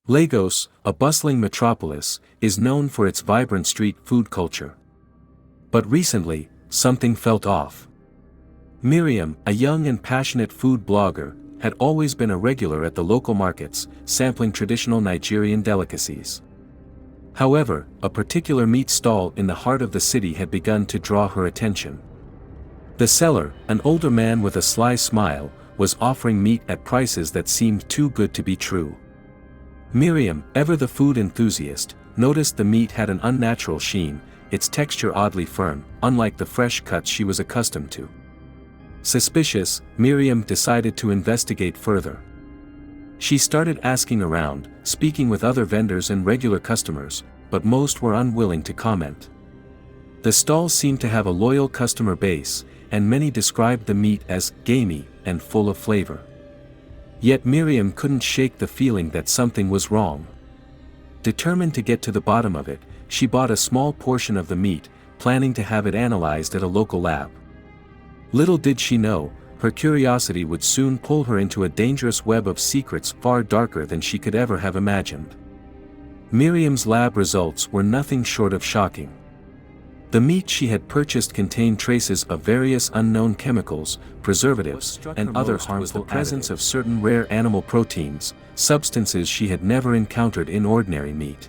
Lagos, a bustling metropolis, is known for its vibrant street food culture. But recently, something felt off. Miriam, a young and passionate food blogger, had always been a regular at the local markets, sampling traditional Nigerian delicacies. However, a particular meat stall in the heart of the city had begun to draw her attention. The seller, an older man with a sly smile, was offering meat at prices that seemed too good to be true. Miriam, ever the food enthusiast, noticed the meat had an unnatural sheen, its texture oddly firm, unlike the fresh cuts she was accustomed to. Suspicious, Miriam decided to investigate further. She started asking around, speaking with other vendors and regular customers, but most were unwilling to comment. The stall seemed to have a loyal customer base, and many described the meat as gamey and full of flavor. Yet Miriam couldn't shake the feeling that something was wrong. Determined to get to the bottom of it, she bought a small portion of the meat, planning to have it analyzed at a local lab. Little did she know, her curiosity would soon pull her into a dangerous web of secrets far darker than she could ever have imagined. Miriam's lab results were nothing short of shocking. The meat she had purchased contained traces of various unknown chemicals, preservatives, and other harmful additives. The presence of certain rare animal proteins, substances she had never encountered in ordinary meat.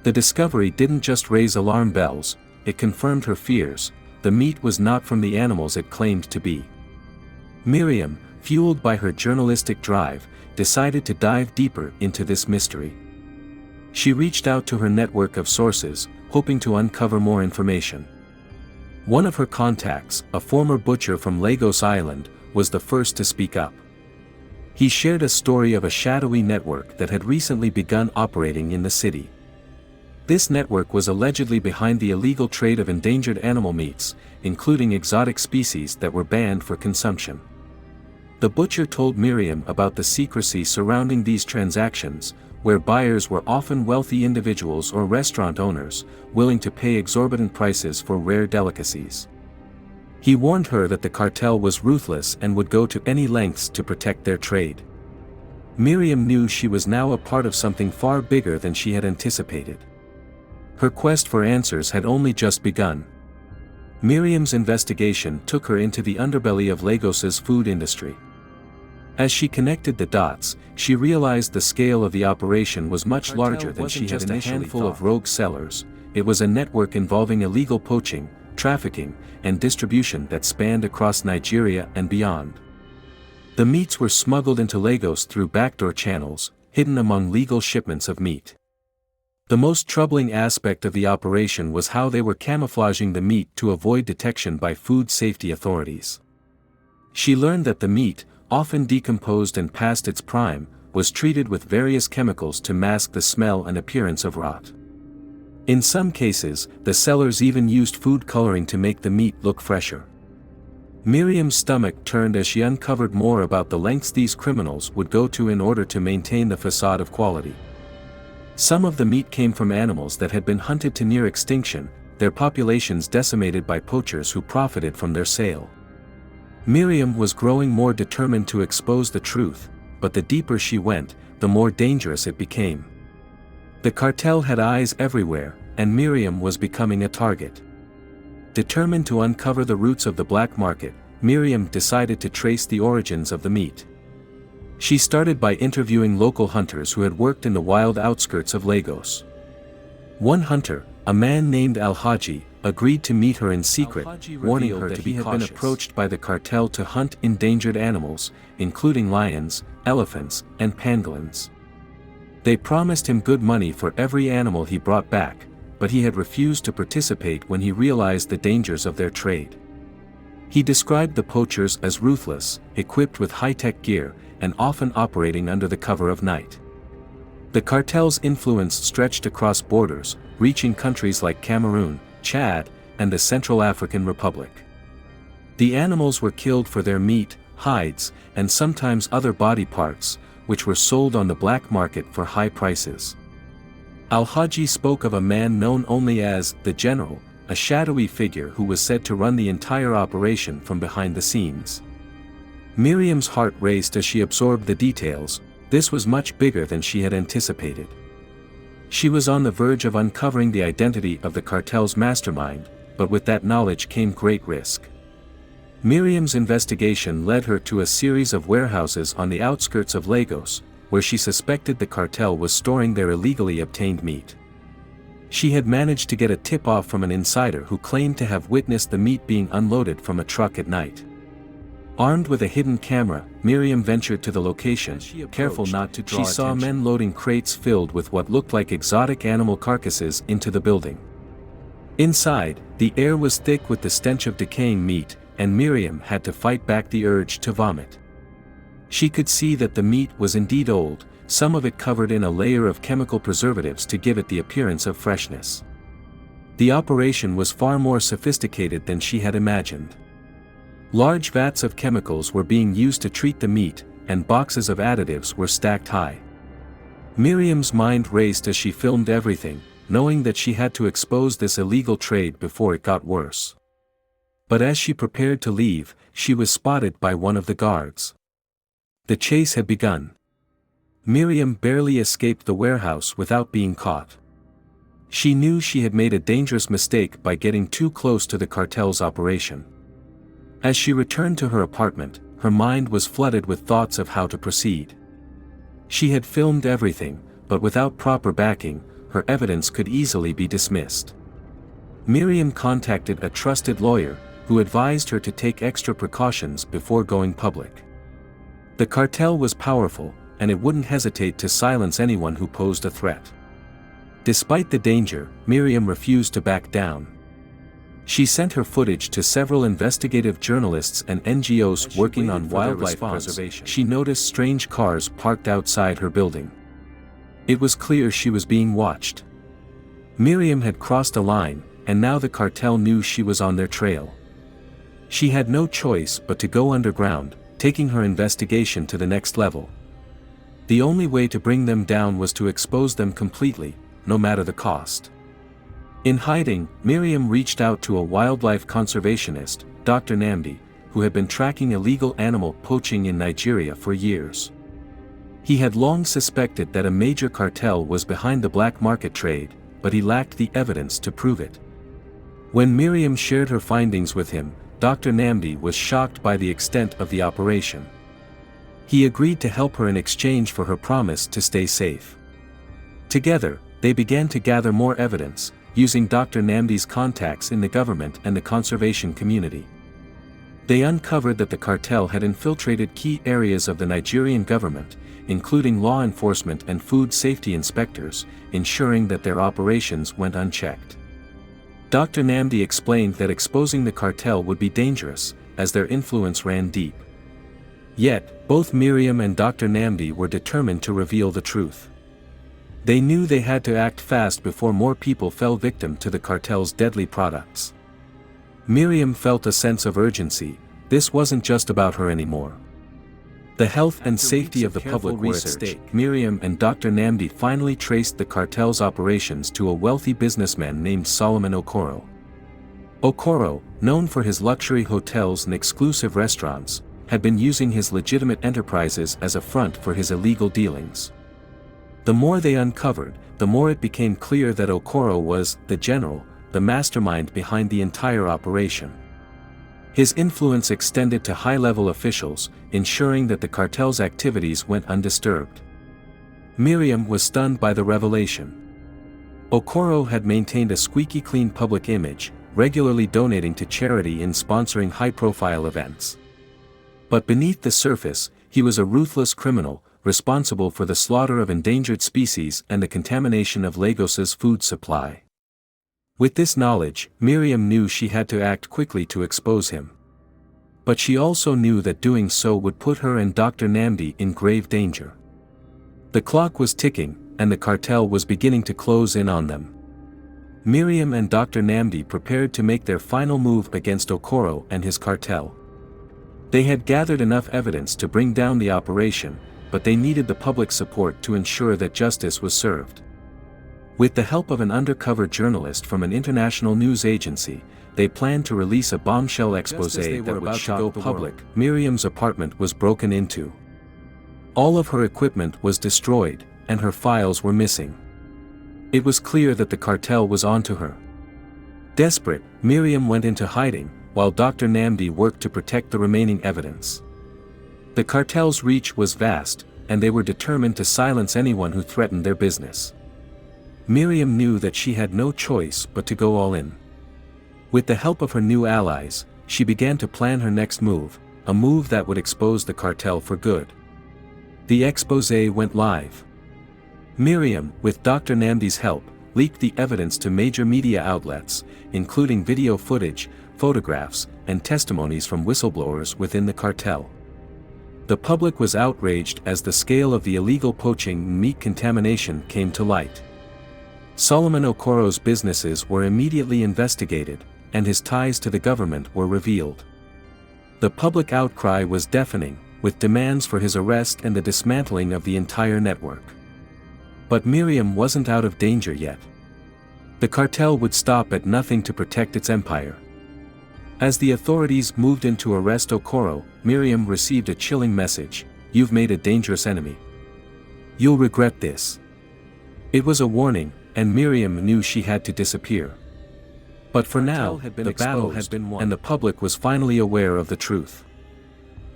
The discovery didn't just raise alarm bells, it confirmed her fears. The meat was not from the animals it claimed to be. Miriam, fueled by her journalistic drive, decided to dive deeper into this mystery. She reached out to her network of sources, hoping to uncover more information. One of her contacts, a former butcher from Lagos Island, was the first to speak up. He shared a story of a shadowy network that had recently begun operating in the city. This network was allegedly behind the illegal trade of endangered animal meats, including exotic species that were banned for consumption. The butcher told Miriam about the secrecy surrounding these transactions, where buyers were often wealthy individuals or restaurant owners, willing to pay exorbitant prices for rare delicacies. He warned her that the cartel was ruthless and would go to any lengths to protect their trade. Miriam knew she was now a part of something far bigger than she had anticipated. Her quest for answers had only just begun. Miriam's investigation took her into the underbelly of Lagos's food industry. As she connected the dots, she realized the scale of the operation was much larger than she had initially thought. A handful of rogue sellers, it was a network involving illegal poaching, trafficking, and distribution that spanned across Nigeria and beyond. The meats were smuggled into Lagos through backdoor channels, hidden among legal shipments of meat. The most troubling aspect of the operation was how they were camouflaging the meat to avoid detection by food safety authorities. She learned that the meat, often decomposed and past its prime, was treated with various chemicals to mask the smell and appearance of rot. In some cases, the sellers even used food coloring to make the meat look fresher. Miriam's stomach turned as she uncovered more about the lengths these criminals would go to in order to maintain the facade of quality. Some of the meat came from animals that had been hunted to near extinction, their populations decimated by poachers who profited from their sale. Miriam was growing more determined to expose the truth, but the deeper she went, the more dangerous it became. The cartel had eyes everywhere, and Miriam was becoming a target. Determined to uncover the roots of the black market, Miriam decided to trace the origins of the meat. She started by interviewing local hunters who had worked in the wild outskirts of Lagos. One hunter, a man named Alhaji, agreed to meet her in secret, warning her that he had been approached by the cartel to hunt endangered animals, including lions, elephants, and pangolins. They promised him good money for every animal he brought back, but he had refused to participate when he realized the dangers of their trade. He described the poachers as ruthless, equipped with high-tech gear, and often operating under the cover of night. The cartel's influence stretched across borders, reaching countries like Cameroon, Chad, and the Central African Republic. The animals were killed for their meat, hides, and sometimes other body parts, which were sold on the black market for high prices. Al-Haji spoke of a man known only as the General, a shadowy figure who was said to run the entire operation from behind the scenes. Miriam's heart raced as she absorbed the details, This was much bigger than she had anticipated. She was on the verge of uncovering the identity of the cartel's mastermind, but with that knowledge came great risk. Miriam's investigation led her to a series of warehouses on the outskirts of Lagos, where she suspected the cartel was storing their illegally obtained meat. She had managed to get a tip-off from an insider who claimed to have witnessed the meat being unloaded from a truck at night. Armed with a hidden camera, Miriam ventured to the location, careful not to draw attention. She saw men loading crates filled with what looked like exotic animal carcasses into the building. Inside, the air was thick with the stench of decaying meat, and Miriam had to fight back the urge to vomit. She could see that the meat was indeed old, some of it covered in a layer of chemical preservatives to give it the appearance of freshness. The operation was far more sophisticated than she had imagined. Large vats of chemicals were being used to treat the meat, and boxes of additives were stacked high. Miriam's mind raced as she filmed everything, knowing that she had to expose this illegal trade before it got worse. But as she prepared to leave, she was spotted by one of the guards. The chase had begun. Miriam barely escaped the warehouse without being caught. She knew she had made a dangerous mistake by getting too close to the cartel's operation. As she returned to her apartment, her mind was flooded with thoughts of how to proceed. She had filmed everything, but without proper backing, her evidence could easily be dismissed. Miriam contacted a trusted lawyer, who advised her to take extra precautions before going public. The cartel was powerful, and it wouldn't hesitate to silence anyone who posed a threat. Despite the danger, Miriam refused to back down. She sent her footage to several investigative journalists and NGOs working on wildlife preservation. She noticed strange cars parked outside her building. It was clear she was being watched. Miriam had crossed a line, and now the cartel knew she was on their trail. She had no choice but to go underground, taking her investigation to the next level. The only way to bring them down was to expose them completely, no matter the cost. In hiding, Miriam reached out to a wildlife conservationist, Dr. Nnamdi, who had been tracking illegal animal poaching in Nigeria for years. He had long suspected that a major cartel was behind the black market trade, but he lacked the evidence to prove it. When Miriam shared her findings with him, Dr. Nnamdi was shocked by the extent of the operation. He agreed to help her in exchange for her promise to stay safe. Together, they began to gather more evidence, using Dr. Nnamdi's contacts in the government and the conservation community. They uncovered that the cartel had infiltrated key areas of the Nigerian government, including law enforcement and food safety inspectors, ensuring that their operations went unchecked. Dr. Nnamdi explained that exposing the cartel would be dangerous, as their influence ran deep. Yet, both Miriam and Dr. Nnamdi were determined to reveal the truth. They knew they had to act fast before more people fell victim to the cartel's deadly products. Miriam felt a sense of urgency. This wasn't just about her anymore. The health and safety of the public were at stake. Miriam and Dr. Nnamdi finally traced the cartel's operations to a wealthy businessman named Solomon Okoro. Okoro, known for his luxury hotels and exclusive restaurants, had been using his legitimate enterprises as a front for his illegal dealings. The more they uncovered, the more it became clear that Okoro was the general, the mastermind behind the entire operation. His influence extended to high-level officials, ensuring that the cartel's activities went undisturbed. Miriam was stunned by the revelation. Okoro had maintained a squeaky clean public image, regularly donating to charity and sponsoring high-profile events. But beneath the surface, he was a ruthless criminal, responsible for the slaughter of endangered species and the contamination of Lagos's food supply. With this knowledge, Miriam knew she had to act quickly to expose him. But she also knew that doing so would put her and Dr. Nnamdi in grave danger. The clock was ticking, and the cartel was beginning to close in on them. Miriam and Dr. Nnamdi prepared to make their final move against Okoro and his cartel. They had gathered enough evidence to bring down the operation, but they needed the public support to ensure that justice was served. With the help of an undercover journalist from an international news agency, they planned to release a bombshell exposé that would shock the public. Miriam's apartment was broken into. All of her equipment was destroyed, and her files were missing. It was clear that the cartel was onto her. Desperate, Miriam went into hiding, while Dr. Nnamdi worked to protect the remaining evidence. The cartel's reach was vast, and they were determined to silence anyone who threatened their business. Miriam knew that she had no choice but to go all in. With the help of her new allies, she began to plan her next move, a move that would expose the cartel for good. The exposé went live. Miriam, with Dr. Nnamdi's help, leaked the evidence to major media outlets, including video footage, photographs, and testimonies from whistleblowers within the cartel. The public was outraged as the scale of the illegal poaching and meat contamination came to light. Solomon Okoro's businesses were immediately investigated, and his ties to the government were revealed. The public outcry was deafening, with demands for his arrest and the dismantling of the entire network. But Miriam wasn't out of danger yet. The cartel would stop at nothing to protect its empire. As the authorities moved in to arrest Okoro, Miriam received a chilling message: "You've made a dangerous enemy. You'll regret this." It was a warning, and Miriam knew she had to disappear. But for now, the battle had been won, and the public was finally aware of the truth.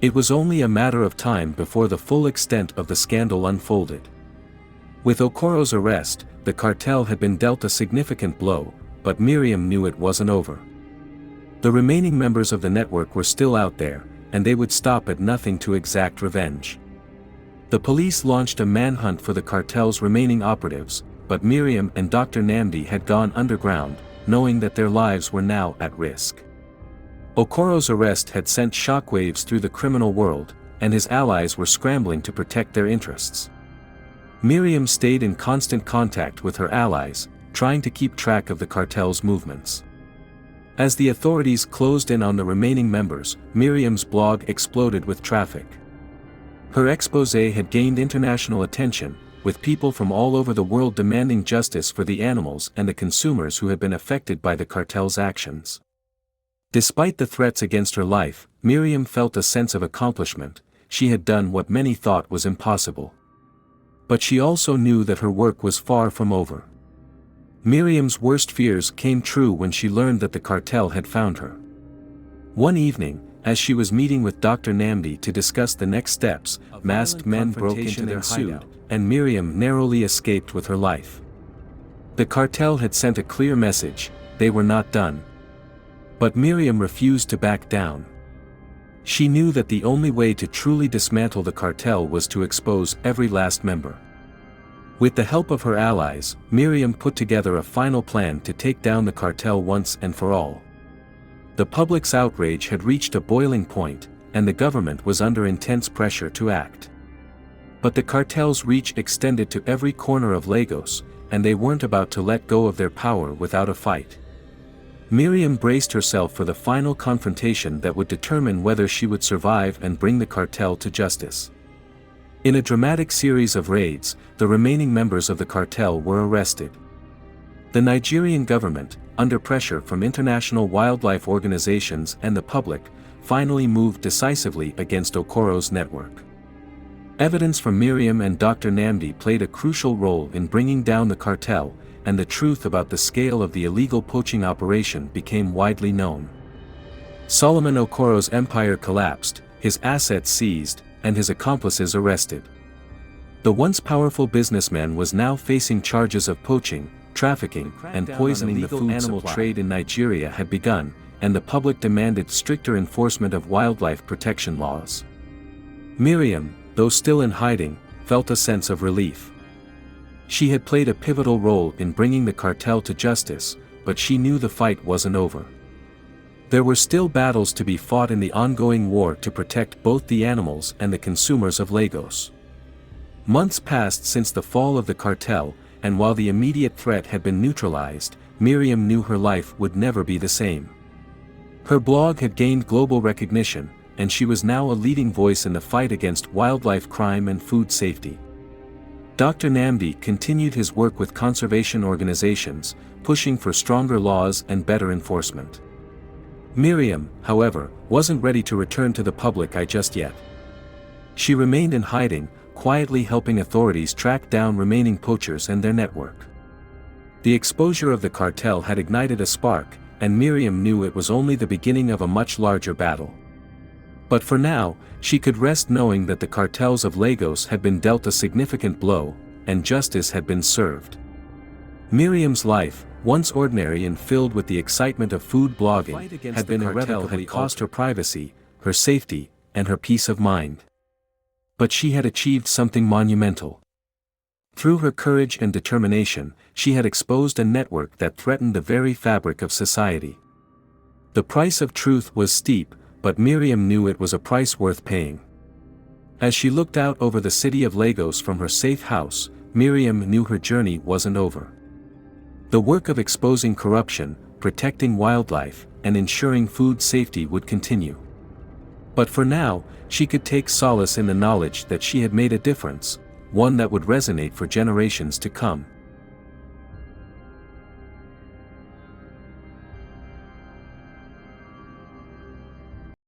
It was only a matter of time before the full extent of the scandal unfolded. With Okoro's arrest, the cartel had been dealt a significant blow, but Miriam knew it wasn't over. The remaining members of the network were still out there, and they would stop at nothing to exact revenge. The police launched a manhunt for the cartel's remaining operatives, but Miriam and Dr. Nnamdi had gone underground, knowing that their lives were now at risk. Okoro's arrest had sent shockwaves through the criminal world, and his allies were scrambling to protect their interests. Miriam stayed in constant contact with her allies, trying to keep track of the cartel's movements. As the authorities closed in on the remaining members, Miriam's blog exploded with traffic. Her exposé had gained international attention, with people from all over the world demanding justice for the animals and the consumers who had been affected by the cartel's actions. Despite the threats against her life, Miriam felt a sense of accomplishment. She had done what many thought was impossible. But she also knew that her work was far from over. Miriam's worst fears came true when she learned that the cartel had found her. One evening, as she was meeting with Dr. Nnamdi to discuss the next steps, masked men broke into their hideout, and Miriam narrowly escaped with her life. The cartel had sent a clear message: they were not done. But Miriam refused to back down. She knew that the only way to truly dismantle the cartel was to expose every last member. With the help of her allies, Miriam put together a final plan to take down the cartel once and for all. The public's outrage had reached a boiling point, and the government was under intense pressure to act. But the cartel's reach extended to every corner of Lagos, and they weren't about to let go of their power without a fight. Miriam braced herself for the final confrontation that would determine whether she would survive and bring the cartel to justice. In a dramatic series of raids, the remaining members of the cartel were arrested. The Nigerian government, under pressure from international wildlife organizations and the public, finally moved decisively against Okoro's network. Evidence from Miriam and Dr. Nnamdi played a crucial role in bringing down the cartel, and the truth about the scale of the illegal poaching operation became widely known. Solomon Okoro's empire collapsed, his assets seized, and his accomplices arrested. The once powerful businessman was now facing charges of poaching, trafficking, and poisoning. The food animal trade in Nigeria had begun, and the public demanded stricter enforcement of wildlife protection laws. Miriam, though still in hiding, felt a sense of relief. She had played a pivotal role in bringing the cartel to justice, but she knew the fight wasn't over. There were still battles to be fought in the ongoing war to protect both the animals and the consumers of Lagos. Months passed since the fall of the cartel, and while the immediate threat had been neutralized, Miriam knew her life would never be the same. Her blog had gained global recognition, and she was now a leading voice in the fight against wildlife crime and food safety. Dr. Nnamdi continued his work with conservation organizations, pushing for stronger laws and better enforcement. Miriam, however, wasn't ready to return to the public eye just yet. She remained in hiding, quietly helping authorities track down remaining poachers and their network. The exposure of the cartel had ignited a spark, and Miriam knew it was only the beginning of a much larger battle. But for now, she could rest knowing that the cartels of Lagos had been dealt a significant blow, and justice had been served. Miriam's life, once ordinary and filled with the excitement of food blogging, had been irrevocably cost her privacy, her safety, and her peace of mind. But she had achieved something monumental. Through her courage and determination, she had exposed a network that threatened the very fabric of society. The price of truth was steep, but Miriam knew it was a price worth paying. As she looked out over the city of Lagos from her safe house, Miriam knew her journey wasn't over. The work of exposing corruption, protecting wildlife, and ensuring food safety would continue. But for now, she could take solace in the knowledge that she had made a difference, one that would resonate for generations to come.